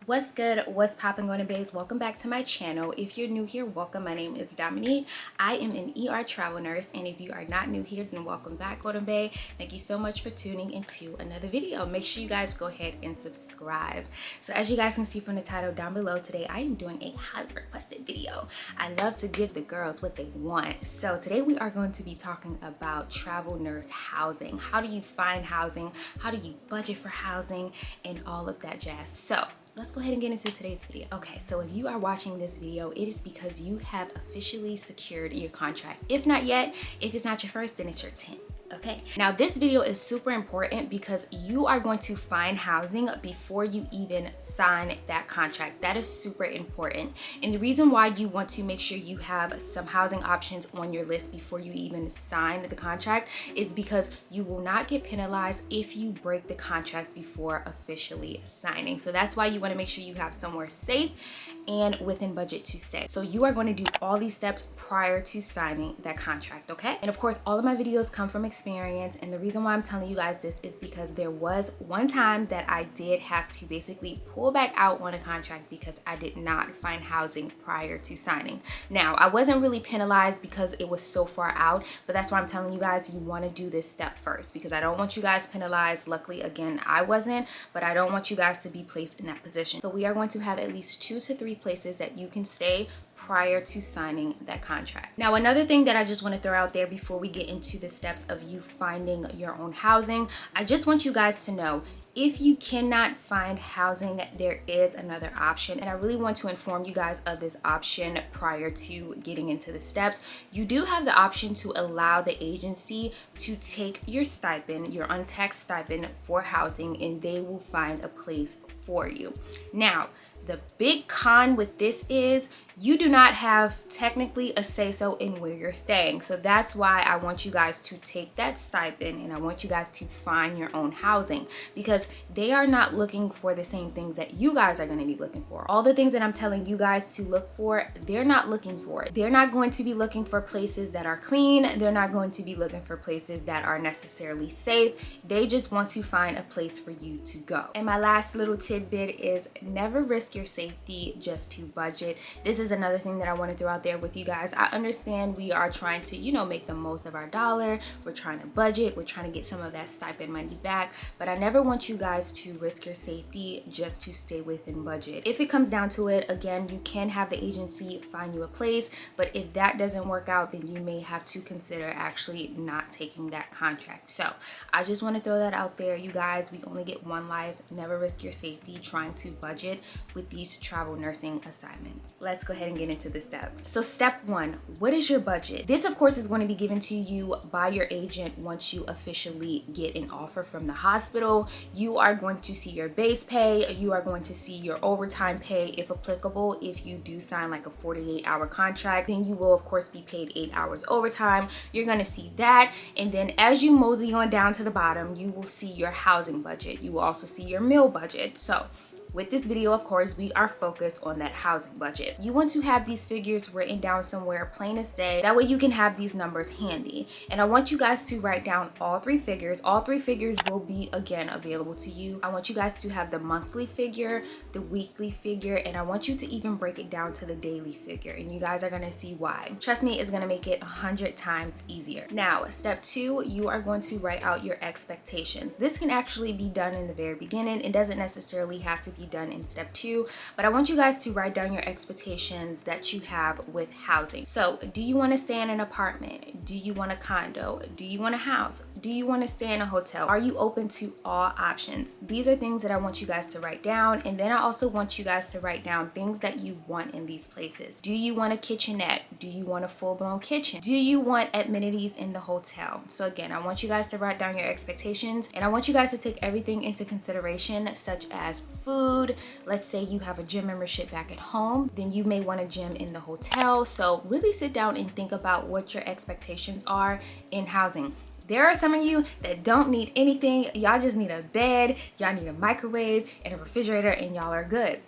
What's good? What's poppin' going to babes? Welcome back to my channel. If you're new here, welcome. My name is Dominique. I am an ER travel nurse, and if you are not new here, then welcome back, Golden Bay. Thank you so much for tuning into another video. Make sure you guys go ahead and subscribe. So as you guys can see from the title down below, today I am doing a highly requested video. I love to give the girls what they want. So today we are going to be talking about travel nurse housing. How do you find housing? How do you budget for housing? And all of that jazz. So let's go ahead and get into today's video. Okay, so if you are watching this video, it is because you have officially secured your contract. If not yet, if it's not your first, then it's your 10th. Okay, now this video is super important because you are going to find housing before you even sign that contract. That is super important. And the reason why you want to make sure you have some housing options on your list before you even sign the contract is because you will not get penalized if you break the contract before officially signing. So that's why you want to make sure you have somewhere safe and within budget to stay. So you are going to do all these steps prior to signing that contract, okay? And of course, all of my videos come from experience, and the reason why I'm telling you guys this is because there was one time that I did have to basically pull back out on a contract because I did not find housing prior to signing. Now, I wasn't really penalized because it was so far out, but that's why I'm telling you guys you want to do this step first, because I don't want you guys penalized. Luckily, again, I wasn't, but I don't want you guys to be placed in that position. So we are going to have at least 2 to 3 places that you can stay prior to signing that contract. Now, another thing that I just want to throw out there before we get into the steps of you finding your own housing, I just want you guys to know, if you cannot find housing, there is another option, and I really want to inform you guys of this option prior to getting into the steps. You do have the option to allow the agency to take your stipend, your untaxed stipend for housing, and they will find a place for you. Now, the big con with this is you do not have technically a say-so in where you're staying. So that's why I want you guys to take that stipend and I want you guys to find your own housing, because they are not looking for the same things that you guys are going to be looking for. All the things that I'm telling you guys to look for, they're not looking for it. They're not going to be looking for places that are clean. They're not going to be looking for places that are necessarily safe. They just want to find a place for you to go. And my last little tidbit is never risk your safety just to budget. This is another thing that I want to throw out there with you guys. I understand we are trying to, make the most of our dollar. We're trying to budget. We're trying to get some of that stipend money back. But I never want you guys to risk your safety just to stay within budget. If it comes down to it, again, you can have the agency find you a place. But if that doesn't work out, then you may have to consider actually not taking that contract. So I just want to throw that out there, you guys. We only get one life. Never risk your safety trying to budget with these travel nursing assignments. Let's go ahead and get into the steps. So step 1, what is your budget? This of course is going to be given to you by your agent once you officially get an offer from the hospital. You are going to see your base pay. You are going to see your overtime pay if applicable. If you do sign like a 48-hour contract, then you will of course be paid 8 hours overtime. You're going to see that, and then as you mosey on down to the bottom, you will see your housing budget. You will also see your meal budget. So with this video, of course, we are focused on that housing budget. You want to have these figures written down somewhere plain as day. That way you can have these numbers handy. And I want you guys to write down all 3 figures. All 3 figures will be, again, available to you. I want you guys to have the monthly figure, the weekly figure, and I want you to even break it down to the daily figure. And you guys are going to see why. Trust me, it's going to make it 100 times easier. Now, step 2, you are going to write out your expectations. This can actually be done in the very beginning. It doesn't necessarily have to be done in step 2, but I want you guys to write down your expectations that you have with housing. So do you want to stay in an apartment? Do you want a condo? Do you want a house? Do you want to stay in a hotel? Are you open to all options? These are things that I want you guys to write down, and then I also want you guys to write down things that you want in these places. Do you want a kitchenette? Do you want a full-blown kitchen? Do you want amenities in the hotel? So again, I want you guys to write down your expectations, and I want you guys to take everything into consideration, such as food. Let's say you have a gym membership back at home, then you may want a gym in the hotel. So really sit down and think about what your expectations are in housing. There are some of you that don't need anything. Y'all just need a bed, y'all need a microwave and a refrigerator, and y'all are good.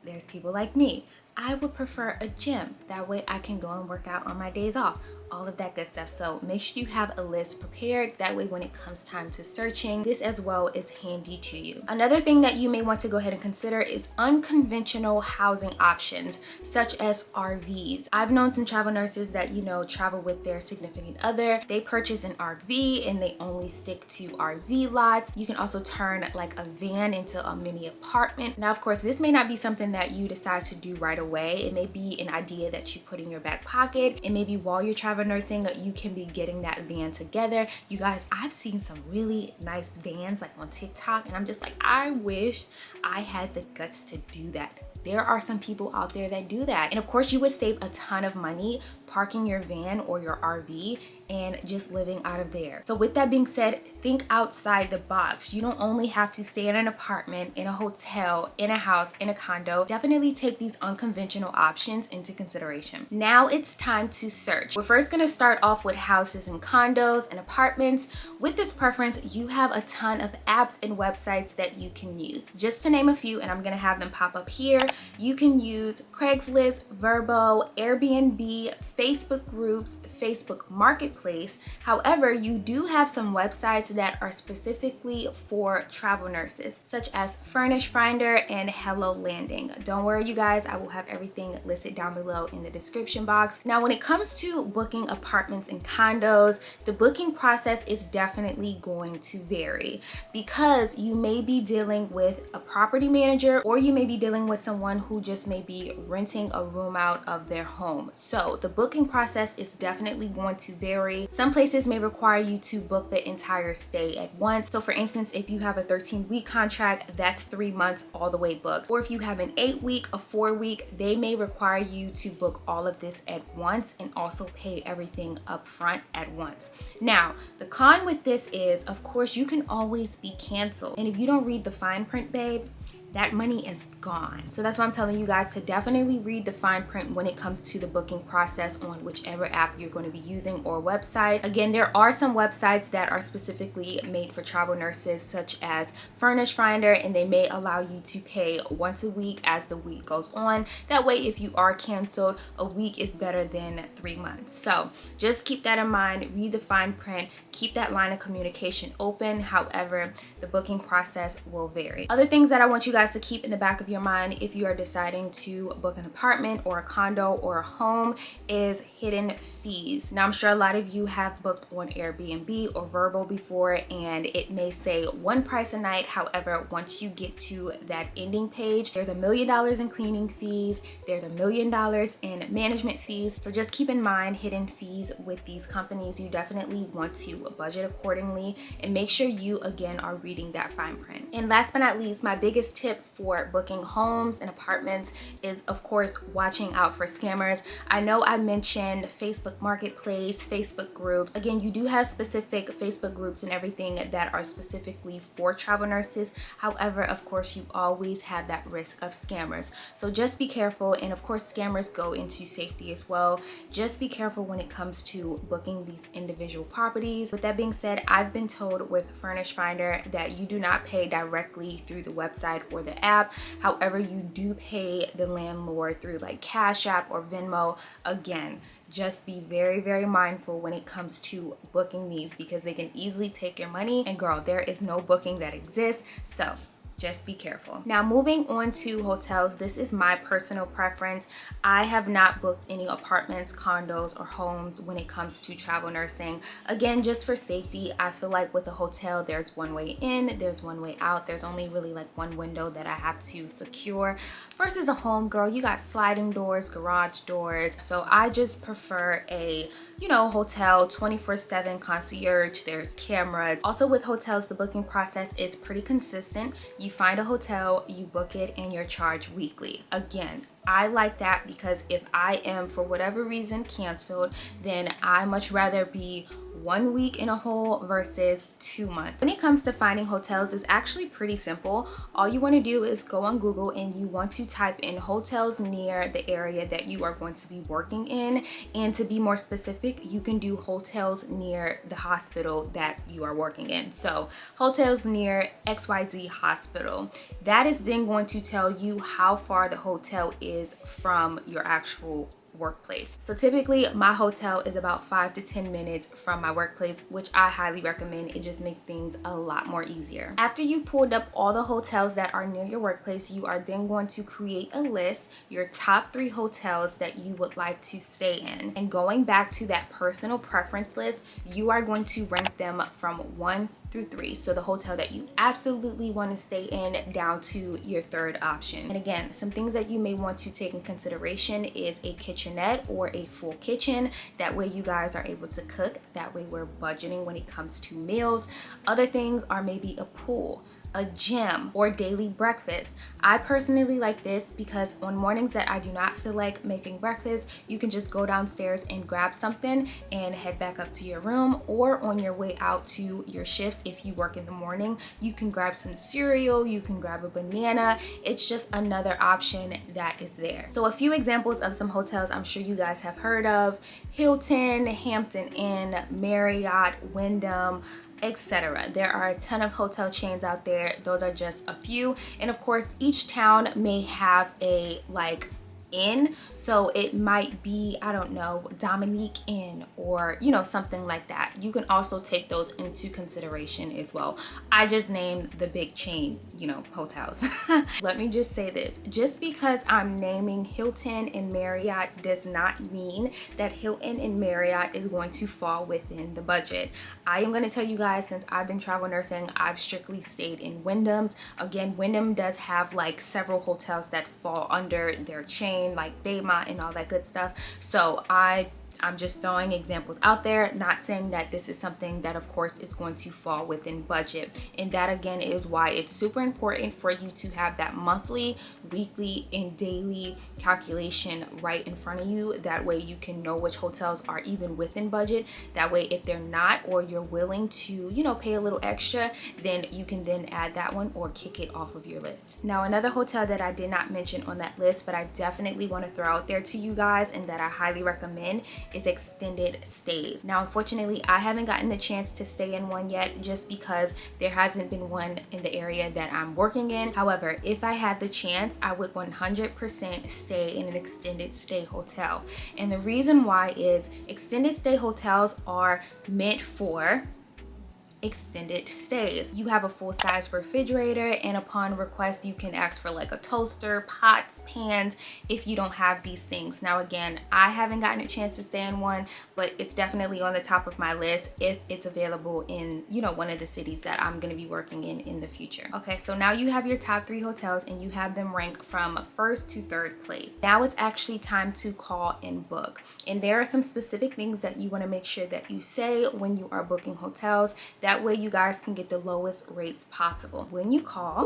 There's people like me. I would prefer a gym. That way I can go and work out on my days off. All of that good stuff. So make sure you have a list prepared. That way when it comes time to searching, this as well is handy to you. Another thing that you may want to go ahead and consider is unconventional housing options, such as RVs. I've known some travel nurses that, travel with their significant other. They purchase an RV and they only stick to RV lots. You can also turn like a van into a mini apartment. Now, of course, this may not be something that you decide to do right away. It may be an idea that you put in your back pocket, and maybe while you're traveling nursing, you can be getting that van together. You guys, I've seen some really nice vans like on TikTok, and I'm just like, I wish I had the guts to do that. There are some people out there that do that. And of course, you would save a ton of money parking your van or your RV and just living out of there. So with that being said, think outside the box. You don't only have to stay in an apartment, in a hotel, in a house, in a condo. Definitely take these unconventional options into consideration. Now it's time to search. We're first gonna start off with houses and condos and apartments. With this preference, you have a ton of apps and websites that you can use. Just to name a few, and I'm gonna have them pop up here, you can use Craigslist, Vrbo, Airbnb, Facebook groups, Facebook Marketplace. However, you do have some websites that are specifically for travel nurses, such as Furnish Finder and Hello Landing. Don't worry, you guys, I will have everything listed down below in the description box. Now, when it comes to booking apartments and condos, the booking process is definitely going to vary because you may be dealing with a property manager, or you may be dealing with someone who just may be renting a room out of their home. So the booking process is definitely going to vary. Some places may require you to book the entire stay at once. So for instance, if you have a 13-week contract, that's 3 months all the way booked. Or if you have an 8-week, a 4-week, they may require you to book all of this at once and also pay everything up front at once. Now, the con with this is, of course, you can always be canceled. And if you don't read the fine print, babe, that money is gone. So that's why I'm telling you guys to definitely read the fine print when it comes to the booking process on whichever app you're going to be using or website. Again, there are some websites that are specifically made for travel nurses, such as Furnish Finder, and they may allow you to pay once a week as the week goes on. That way, if you are canceled, a week is better than 3 months. So just keep that in mind, read the fine print, keep that line of communication open. However, the booking process will vary. Other things that I want you guys to keep in the back of your mind if you are deciding to book an apartment or a condo or a home is hidden fees. Now, I'm sure a lot of you have booked on Airbnb or Vrbo before, and it may say one price a night. However, once you get to that ending page, there's $1 million in cleaning fees, there's $1 million in management fees. So just keep in mind hidden fees with these companies. You definitely want to budget accordingly and make sure you, again, are reading that fine print. And last but not least, my biggest tip for booking homes and apartments is, of course, watching out for scammers. I know I mentioned Facebook Marketplace, Facebook groups. Again, you do have specific Facebook groups and everything that are specifically for travel nurses. However, of course, you always have that risk of scammers. So just be careful. And of course, scammers go into safety as well. Just be careful when it comes to booking these individual properties. With that being said, I've been told with Furnish Finder that you do not pay directly through the website or the app. However, you do pay the landlord through like Cash App or Venmo. Again, just be very, very mindful when it comes to booking these because they can easily take your money. And girl, there is no booking that exists. So just be careful. Now, moving on to hotels, this is my personal preference. I have not booked any apartments, condos, or homes when it comes to travel nursing. Again, just for safety, I feel like with a hotel, there's one way in, there's one way out. There's only really like one window that I have to secure. Versus a home, girl, you got sliding doors, garage doors. So I just prefer a, hotel 24/7 concierge. There's cameras. Also with hotels, the booking process is pretty consistent. You find a hotel, you book it, and you're charged weekly. Again, I like that because if I am for whatever reason canceled, then I much rather be 1 week in a whole versus 2 months. When it comes to finding hotels, it's actually pretty simple. All you want to do is go on Google and you want to type in hotels near the area that you are going to be working in. And to be more specific, you can do hotels near the hospital that you are working in. So hotels near XYZ hospital. That is then going to tell you how far the hotel is from your actual workplace. So typically my hotel is about 5 to 10 minutes from my workplace, which I highly recommend. It just makes things a lot more easier. After you pulled up all the hotels that are near your workplace, you are then going to create a list, your top 3 hotels that you would like to stay in. And going back to that personal preference list, you are going to rank them from 1 through 3. So the hotel that you absolutely want to stay in down to your third option. And again, some things that you may want to take in consideration is a kitchenette or a full kitchen. That way you guys are able to cook. That way we're budgeting when it comes to meals. Other things are maybe a pool, a gym, or daily breakfast. I personally like this because on mornings that I do not feel like making breakfast, you can just go downstairs and grab something and head back up to your room, or on your way out to your shifts, if you work in the morning, you can grab some cereal, you can grab a banana. It's just another option that is there. So a few examples of some hotels I'm sure you guys have heard of: Hilton, Hampton Inn, Marriott, Wyndham, etc. There are a ton of hotel chains out there. Those are just a few. And of course, each town may have a inn, so it might be, I don't know, Dominique Inn, or something like that. You can also take those into consideration as well. I just named the big chain hotels. Let me just say this: just because I'm naming Hilton and Marriott does not mean that Hilton and Marriott is going to fall within the budget. I am going to tell you guys, since I've been travel nursing, I've strictly stayed in Wyndhams. Again, Wyndham does have several hotels that fall under their chain, like Baymont and all that good stuff. So I'm just throwing examples out there, not saying that this is something that of course is going to fall within budget. And that again is why it's super important for you to have that monthly, weekly, and daily calculation right in front of you. That way you can know which hotels are even within budget. That way if they're not, or you're willing to pay a little extra, then you can then add that one or kick it off of your list. Now, another hotel that I did not mention on that list, but I definitely want to throw out there to you guys and that I highly recommend, is extended stays. Now, unfortunately, I haven't gotten the chance to stay in one yet, just because there hasn't been one in the area that I'm working in. However, if I had the chance, I would 100% stay in an extended stay hotel. And the reason why is extended stay hotels are meant for extended stays. You have a full-size refrigerator, and upon request you can ask for a toaster, pots, pans, if you don't have these things. Now again, I haven't gotten a chance to stay in one, but it's definitely on the top of my list if it's available in one of the cities that I'm going to be working in the future. Okay, so now you have your top 3 hotels and you have them ranked from first to third place. Now it's actually time to call and book, and there are some specific things that you want to make sure that you say when you are booking hotels. That way you guys can get the lowest rates possible. When you call,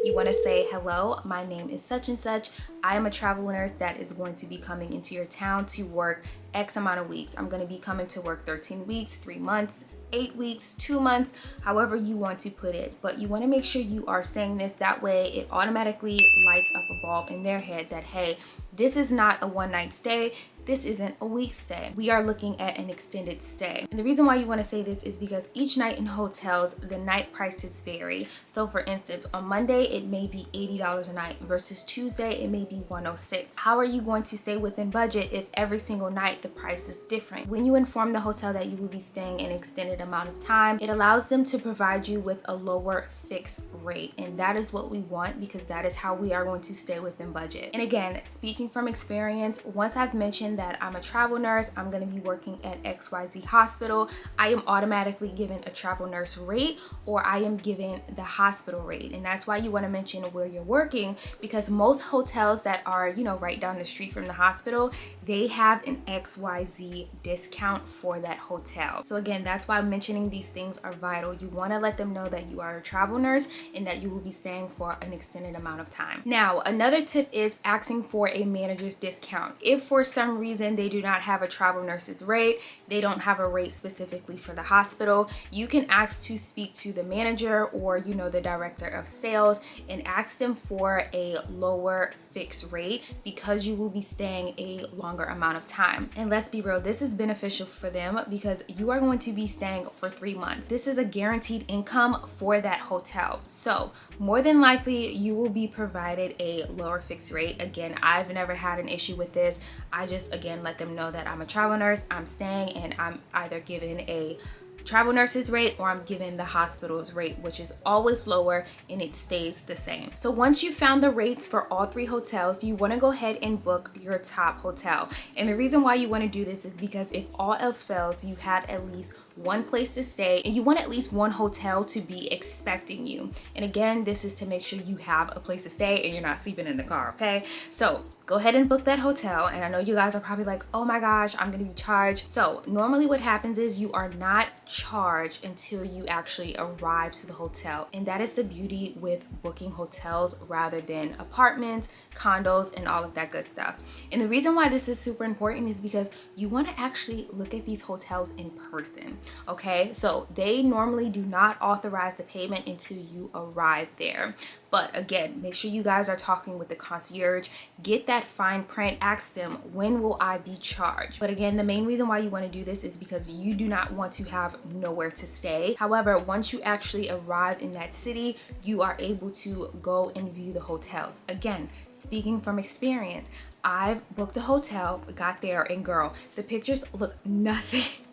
you want to say, "Hello, my name is such and such. I am a travel nurse that is going to be coming into your town to work X amount of weeks. I'm going to be coming to work 13 weeks, 3 months, 8 weeks, 2 months, however you want to put it." But you want to make sure you are saying this. That way it automatically lights up a bulb in their head that, hey, this is not a one-night stay. This isn't a week stay. We are looking at an extended stay. And the reason why you want to say this is because each night in hotels, the night prices vary. So for instance, on Monday, it may be $80 a night versus Tuesday, it may be $106. How are you going to stay within budget if every single night the price is different? When you inform the hotel that you will be staying an extended amount of time, it allows them to provide you with a lower fixed rate. And that is what we want, because that is how we are going to stay within budget. And again, speaking from experience, once I've mentioned that I'm a travel nurse, I'm going to be working at XYZ hospital, I am automatically given a travel nurse rate, or I am given the hospital rate. And that's why you want to mention where you're working, because most hotels that are, right down the street from the hospital, they have an XYZ discount for that hotel. So again, that's why mentioning these things are vital. You want to let them know that you are a travel nurse and that you will be staying for an extended amount of time. Now, another tip is asking for a manager's discount. If for some reason they do not have a travel nurse's rate, they don't have a rate specifically for the hospital, you can ask to speak to the manager or the director of sales and ask them for a lower fixed rate because you will be staying a longer amount of time. And let's be real, this is beneficial for them because you are going to be staying for 3 months. This is a guaranteed income for that hotel. So more than likely you will be provided a lower fixed rate. Again, I've never had an issue with this. I just, again, let them know that I'm a travel nurse, I'm staying, and I'm either given a travel nurse's rate or I'm given the hospital's rate, which is always lower and it stays the same. So once you found the rates for all 3 hotels, you want to go ahead and book your top hotel. And the reason why you want to do this is because if all else fails, you have at least one place to stay and you want at least one hotel to be expecting you. And again, this is to make sure you have a place to stay and you're not sleeping in the car, okay? So go ahead and book that hotel. And I know you guys are probably like, oh my gosh, I'm gonna be charged. So normally what happens is you are not charged until you actually arrive to the hotel. And that is the beauty with booking hotels rather than apartments, condos, and all of that good stuff. And the reason why this is super important is because you want to actually look at these hotels in person. Okay, so they normally do not authorize the payment until you arrive there. But again, make sure you guys are talking with the concierge, get that fine print, ask them, when will I be charged? But again, the main reason why you want to do this is because you do not want to have nowhere to stay. However, once you actually arrive in that city, you are able to go and view the hotels. Again, speaking from experience, I've booked a hotel, got there, and girl, the pictures look nothing.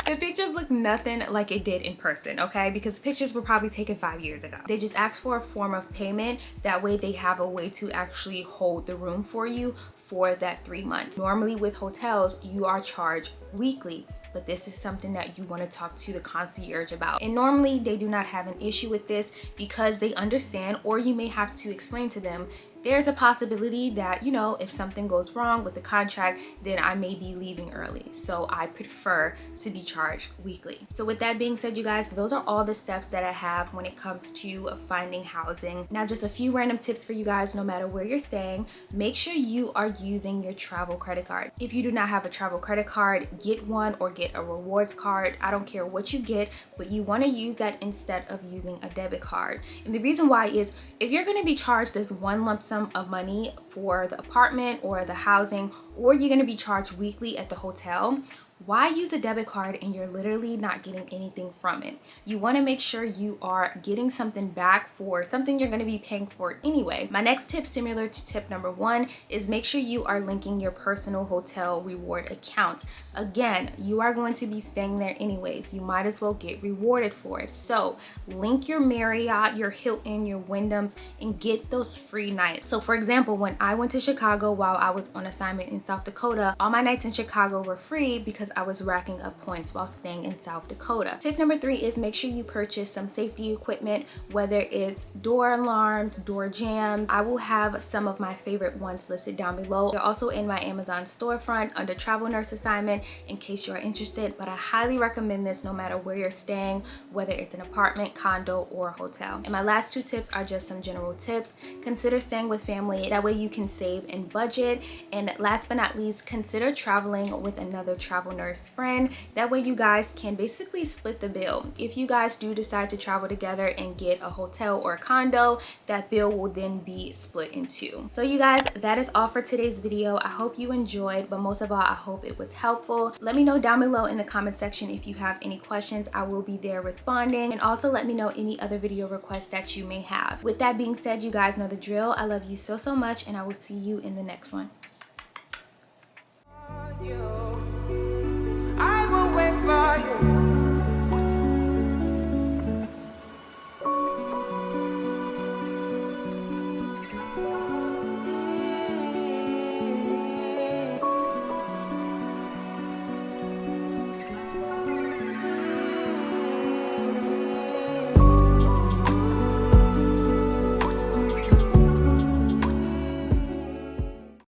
The pictures look nothing like it did in person, okay? Because the pictures were probably taken 5 years ago. They just ask for a form of payment. That way they have a way to actually hold the room for you for that 3 months. Normally with hotels, you are charged weekly, but this is something that you want to talk to the concierge about. And normally they do not have an issue with this because they understand, or you may have to explain to them, there's a possibility that, if something goes wrong with the contract, then I may be leaving early. So I prefer to be charged weekly. So with that being said, you guys, those are all the steps that I have when it comes to finding housing. Now, just a few random tips for you guys, no matter where you're staying, make sure you are using your travel credit card. If you do not have a travel credit card, get one or get a rewards card. I don't care what you get, but you want to use that instead of using a debit card. And the reason why is if you're going to be charged this one lump sum of money for the apartment or the housing, or you're going to be charged weekly at the hotel, why use a debit card and you're literally not getting anything from it? You want to make sure you are getting something back for something you're going to be paying for anyway. My next tip, similar to tip number 1, is make sure you are linking your personal hotel reward account. Again, you are going to be staying there anyways. You might as well get rewarded for it. So link your Marriott, your Hilton, your Wyndhams, and get those free nights. So for example, when I went to Chicago while I was on assignment in South Dakota, all my nights in Chicago were free because I was racking up points while staying in South Dakota. Tip number 3 is make sure you purchase some safety equipment, whether it's door alarms, door jams. I will have some of my favorite ones listed down below. They're also in my Amazon storefront under travel nurse assignment in case you are interested, but I highly recommend this no matter where you're staying, whether it's an apartment, condo, or hotel. And my last 2 tips are just some general tips. Consider staying with family, that way you can save and budget. And last but not least, consider traveling with another travel nurse friend. That way you guys can basically split the bill. If you guys do decide to travel together and get a hotel or a condo, that bill will then be split in 2. So you guys, that is all for today's video. I hope you enjoyed, but most of all, I hope it was helpful. Let me know down below in the comment section if you have any questions. I will be there responding, and also let me know any other video requests that you may have. With that being said, you guys know the drill. I love you so much, and I will see you in the next one.